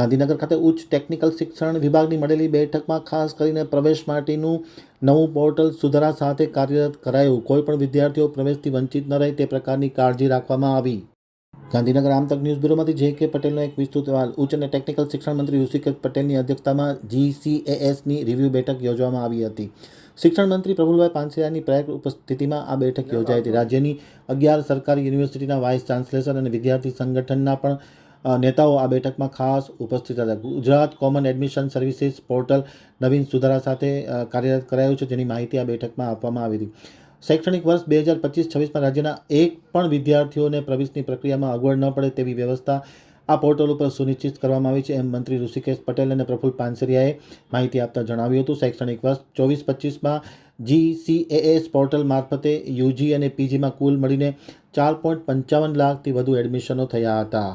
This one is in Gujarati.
ગાંધીનગર ખાતે ઉચ્ચ ટેકનિકલ શિક્ષણ વિભાગની મળેલી બેઠકમાં ખાસ કરીને પ્રવેશ માટેનું નવું પોર્ટલ સુધારા સાથે કાર્યરત કરાયું. કોઈપણ વિદ્યાર્થીઓ પ્રવેશથી વંચિત ન રહે તે પ્રકારની કાળજી રાખવામાં આવી. ગાંધીનગર આમતક ન્યૂઝ બ્યુરોમાંથી જે.કે. પટેલનો એક વિસ્તૃત અહેવાલ. ઉચ્ચ અને ટેકનિકલ શિક્ષણ મંત્રી ઋષિકેશ પટેલની અધ્યક્ષતામાં GCASની રિવ્યૂ બેઠક યોજવામાં આવી હતી. શિક્ષણ મંત્રી પ્રફુલભાઈ પાનસેરિયાની પ્રેરક ઉપસ્થિતિમાં આ બેઠક યોજાઈ હતી. રાજ્યની 11 સરકારી યુનિવર્સિટીના વાઇસ ચાન્સેલર અને વિદ્યાર્થી સંગઠનના પણ નેતાઓ આ બેઠકમાં ખાસ ઉપસ્થિત હતા. Gujarat common admission services portal નવીન સુધારા સાથે કાર્યરત કરાયું છે, જેની માહિતી આ બેઠકમાં આપવામાં આવી હતી. શૈક્ષણિક વર્ષ 2025-26માં રાજ્યના એક પણ વિદ્યાર્થીઓને પ્રવેશની પ્રક્રિયામાં અગવડ ન પડે તેવી વ્યવસ્થા આ પોર્ટલ ઉપર સુનિશ્ચિત કરવામાં આવી છે, એમ મંત્રી ઋષિકેશ પટેલ અને પ્રફુલ પાનસેરિયાએ માહિતી આપતા જણાવ્યું હતું. શૈક્ષણિક વર્ષ 24-25માં GCAS પોર્ટલ મારફતે UG અને PGમાં કુલ મળીને 4.55 લાખથી વધુ એડમિશનો થયા હતા.